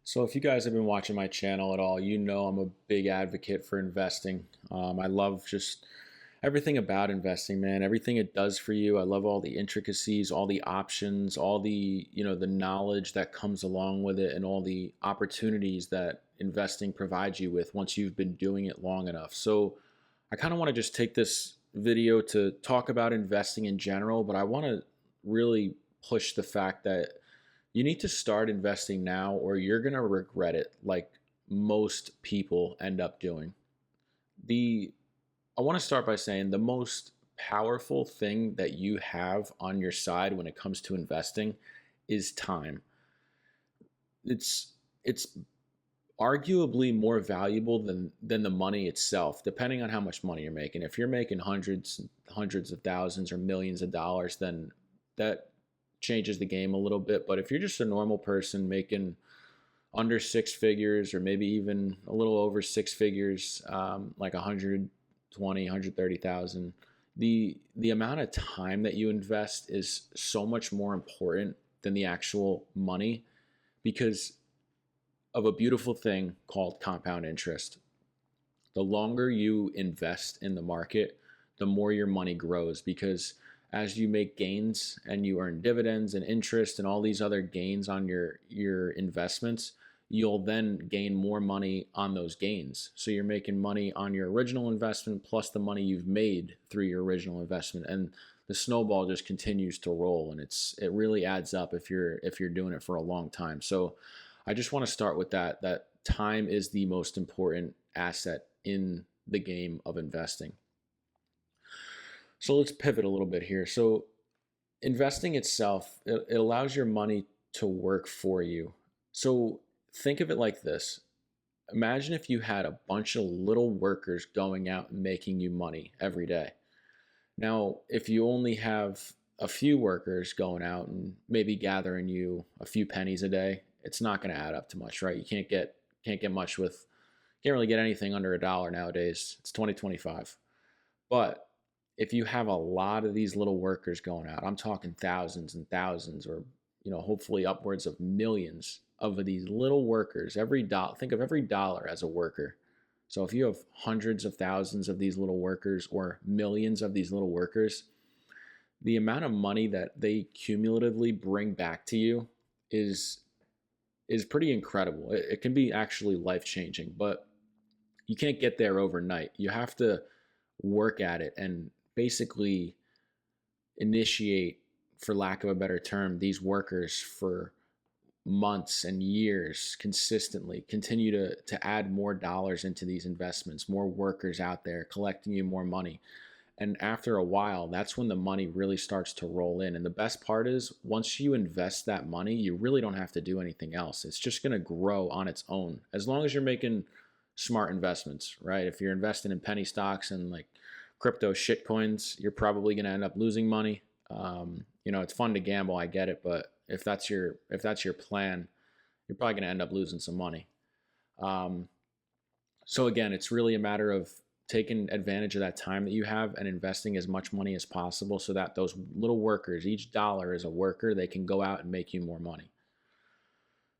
So, if you guys have been watching my channel at all, you know I'm a big advocate for investing. I love just everything about investing, man. Everything it does for you. I love all the intricacies, all the options, all the knowledge that comes along with it, and all the opportunities that investing provides you with once you've been doing it long enough. So, I kind of want to just take this video to talk about investing in general, but I want to really push the fact that you need to start investing now or you're going to regret it like most people end up doing. The I want to start by saying the most powerful thing that you have on your side when it comes to investing is time. It's arguably more valuable than the money itself, depending on how much money you're making. If you're making hundreds of thousands or millions of dollars, then that changes the game a little bit. But if you're just a normal person making under six figures or maybe even a little over six figures, like 120, 130,000, the amount of time that you invest is so much more important than the actual money because of a beautiful thing called compound interest. The longer you invest in the market, the more your money grows because as you make gains and you earn dividends and interest and all these other gains on your investments, you'll then gain more money on those gains. So you're making money on your original investment plus the money you've made through your original investment, and the snowball just continues to roll, and it really adds up if you're doing it for a long time. So I just want to start with that time is the most important asset in the game of investing. So let's pivot a little bit here. So investing itself, it allows your money to work for you. So think of it like this. Imagine if you had a bunch of little workers going out and making you money every day. Now, if you only have a few workers going out and maybe gathering you a few pennies a day, it's not going to add up to much, right? You can't get much with can't really get anything under a dollar nowadays. It's 2025. But if you have a lot of these little workers going out, I'm talking thousands and thousands, or hopefully upwards of millions of these little workers. Every dollar, think of every dollar as a worker. So if you have hundreds of thousands of these little workers or millions of these little workers, the amount of money that they cumulatively bring back to you is is pretty incredible. It can be actually life changing, but you can't get there overnight. You have to work at it and basically initiate, for lack of a better term, these workers for months and years consistently, continue to add more dollars into these investments, more workers out there collecting you more money. And after a while, that's when the money really starts to roll in. And the best part is once you invest that money, you really don't have to do anything else. It's just going to grow on its own as long as you're making smart investments, right? If you're investing in penny stocks and like crypto shit coins, you're probably going to end up losing money. It's fun to gamble, I get it, but if that's your plan, you're probably going to end up losing some money. Um, so again, it's really a matter of taking advantage of that time that you have and investing as much money as possible so that those little workers, each dollar is a worker, they can go out and make you more money.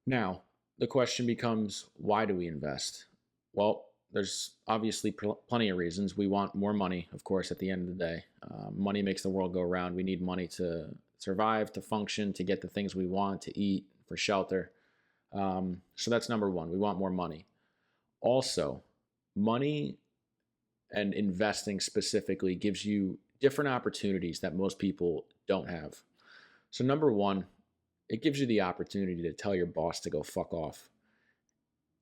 Now, the question becomes, why do we invest? Well, there's obviously plenty of reasons. We want more money, of course, at the end of the day. Money makes the world go round. We need money to survive, to function, to get the things we want, to eat, for shelter. So that's number one. We want more money. Also, money and investing specifically gives you different opportunities that most people don't have. So, number one, it gives you the opportunity to tell your boss to go fuck off.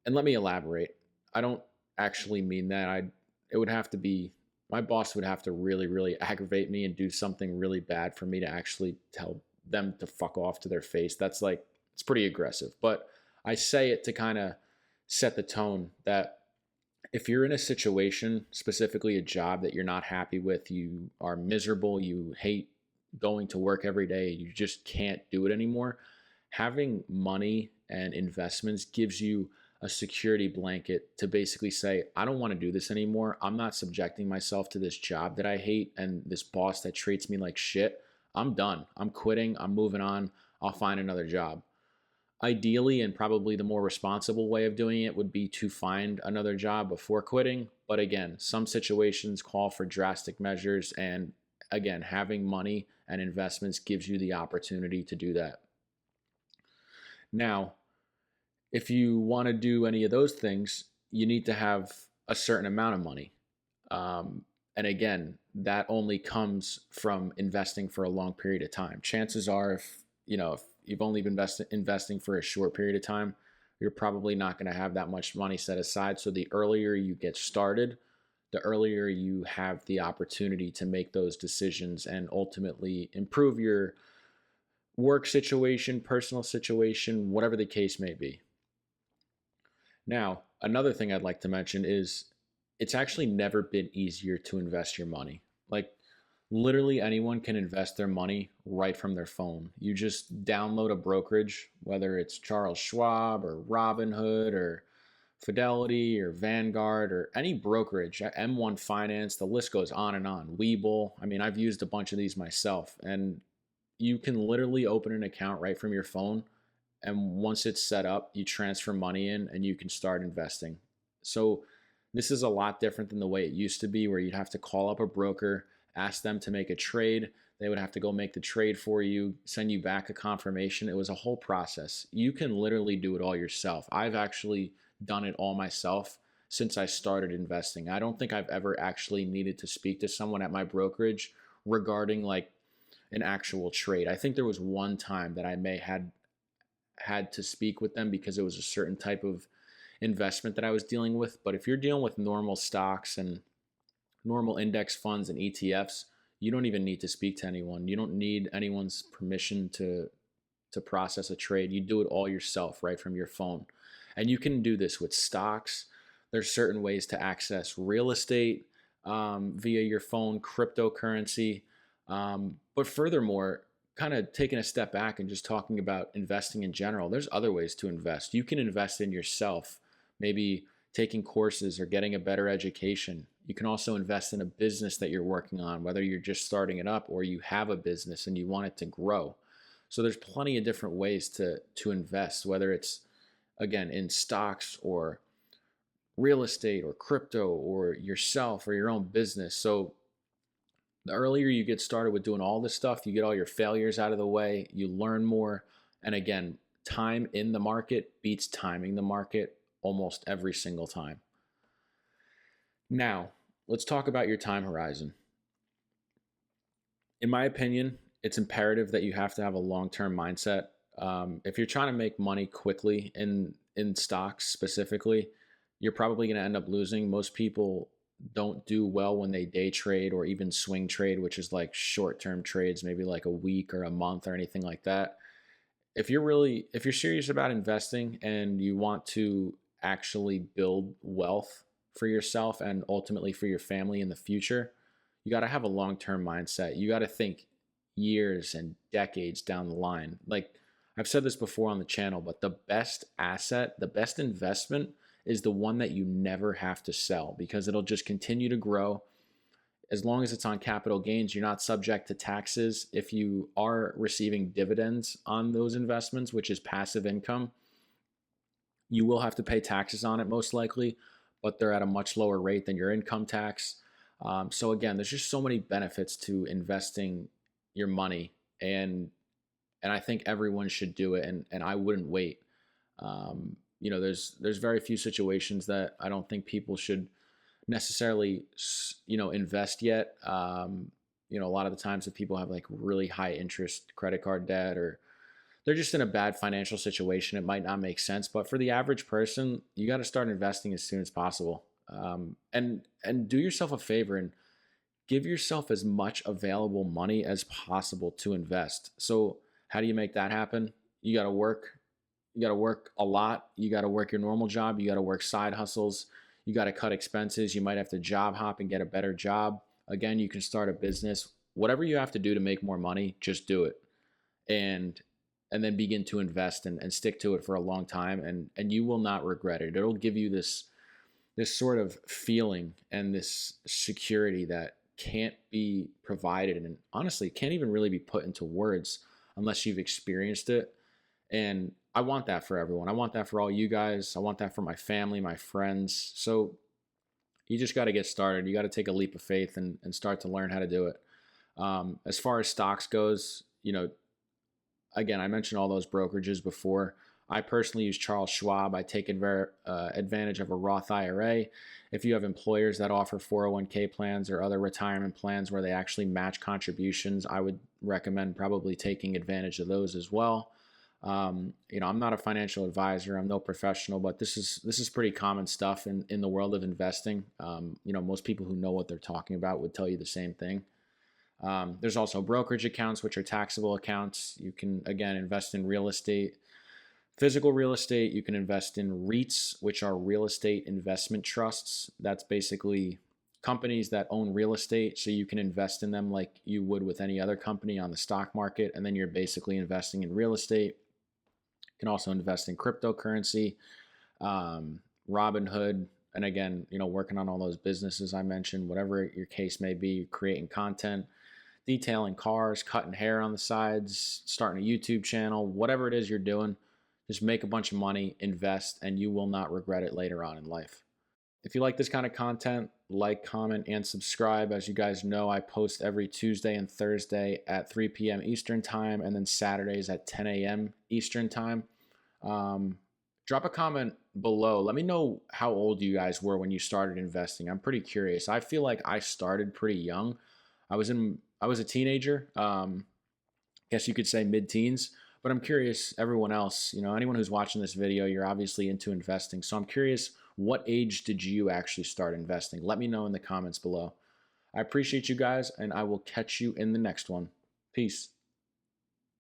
And let me elaborate. I don't actually mean that. It would have to be my boss would have to really, really aggravate me and do something really bad for me to actually tell them to fuck off to their face. That's like, it's pretty aggressive. But I say it to kind of set the tone that if you're in a situation, specifically a job that you're not happy with, you are miserable, you hate going to work every day, you just can't do it anymore, having money and investments gives you a security blanket to basically say, I don't want to do this anymore. I'm not subjecting myself to this job that I hate and this boss that treats me like shit. I'm done. I'm quitting. I'm moving on. I'll find another job. Ideally, and probably the more responsible way of doing it would be to find another job before quitting. But again, some situations call for drastic measures. And again, having money and investments gives you the opportunity to do that. Now, if you want to do any of those things, you need to have a certain amount of money. And again, that only comes from investing for a long period of time. Chances are, if you've only been investing for a short period of time, you're probably not going to have that much money set aside. So the earlier you get started, the earlier you have the opportunity to make those decisions and ultimately improve your work situation, personal situation, whatever the case may be. Now, another thing I'd like to mention is it's actually never been easier to invest your money. Like, literally anyone can invest their money right from their phone. You just download a brokerage, whether it's Charles Schwab or Robinhood or Fidelity or Vanguard or any brokerage, M1 Finance, the list goes on and on. Webull. I mean, I've used a bunch of these myself, and you can literally open an account right from your phone, and once it's set up, you transfer money in and you can start investing. So this is a lot different than the way it used to be, where you'd have to call up a broker, ask them to make a trade. They would have to go make the trade for you, send you back a confirmation. It was a whole process. You can literally do it all yourself. I've actually done it all myself since I started investing. I don't think I've ever actually needed to speak to someone at my brokerage regarding like an actual trade. I think there was one time that I may had to speak with them because it was a certain type of investment that I was dealing with. But if you're dealing with normal stocks and normal index funds and ETFs, you don't even need to speak to anyone. You don't need anyone's permission to process a trade. You do it all yourself right from your phone. And you can do this with stocks. There's certain ways to access real estate via your phone, cryptocurrency. But furthermore, kind of taking a step back and just talking about investing in general, there's other ways to invest. You can invest in yourself, maybe taking courses or getting a better education. You can also invest in a business that you're working on, whether you're just starting it up or you have a business and you want it to grow. So there's plenty of different ways to invest, whether it's again in stocks or real estate or crypto or yourself or your own business. So the earlier you get started with doing all this stuff, you get all your failures out of the way, you learn more. And again, time in the market beats timing the market almost every single time. Now, let's talk about your time horizon. In my opinion, it's imperative that you have to have a long-term mindset. If you're trying to make money quickly in stocks specifically, you're probably going to end up losing. Most people don't do well when they day trade or even swing trade, which is like short-term trades, maybe like a week or a month or anything like that. If you're serious about investing and you want to actually build wealth for yourself and ultimately for your family in the future, you got to have a long-term mindset. You got to think years and decades down the line. Like I've said this before on the channel, but the best asset, the best investment is the one that you never have to sell because it'll just continue to grow. As long as it's on capital gains, you're not subject to taxes. If you are receiving dividends on those investments, which is passive income, you will have to pay taxes on it most likely, but they're at a much lower rate than your income tax. So again, there's just so many benefits to investing your money, and I think everyone should do it, and I wouldn't wait. There's very few situations that I don't think people should necessarily invest yet. A lot of the times if people have like really high interest credit card debt or they're just in a bad financial situation, it might not make sense. But for the average person, you got to start investing as soon as possible. And do yourself a favor and give yourself as much available money as possible to invest. So how do you make that happen? You got to work. You got to work a lot. You got to work your normal job. You got to work side hustles. You got to cut expenses. You might have to job hop and get a better job. Again, you can start a business. Whatever you have to do to make more money, just do it. And then begin to invest and stick to it for a long time, and you will not regret it. It'll give you this sort of feeling and this security that can't be provided and honestly can't even really be put into words unless you've experienced it. And I want that for everyone. I want that for all you guys. I want that for my family, my friends. So you just got to get started. You got to take a leap of faith and start to learn how to do it. As far as stocks goes, again, I mentioned all those brokerages before. I personally use Charles Schwab. I take advantage of a Roth IRA. If you have employers that offer 401k plans or other retirement plans where they actually match contributions, I would recommend probably taking advantage of those as well. I'm not a financial advisor. I'm no professional, but this is pretty common stuff in the world of investing. Most people who know what they're talking about would tell you the same thing. There's also brokerage accounts, which are taxable accounts. You can, again, invest in real estate, physical real estate. You can invest in REITs, which are real estate investment trusts. That's basically companies that own real estate. So you can invest in them like you would with any other company on the stock market. And then you're basically investing in real estate. You can also invest in cryptocurrency, Robinhood. And again, working on all those businesses I mentioned, whatever your case may be, creating content, detailing cars, cutting hair on the sides, starting a YouTube channel, whatever it is you're doing, just make a bunch of money, invest, and you will not regret it later on in life. If you like this kind of content, like, comment, and subscribe. As you guys know, I post every Tuesday and Thursday at 3 p.m. Eastern Time, and then Saturdays at 10 a.m. Eastern Time. Drop a comment below. Let me know how old you guys were when you started investing. I'm pretty curious. I feel like I started pretty young. I was a teenager. Guess you could say mid-teens. But I'm curious, everyone else, anyone who's watching this video, you're obviously into investing. So I'm curious, what age did you actually start investing? Let me know in the comments below. I appreciate you guys, and I will catch you in the next one. Peace.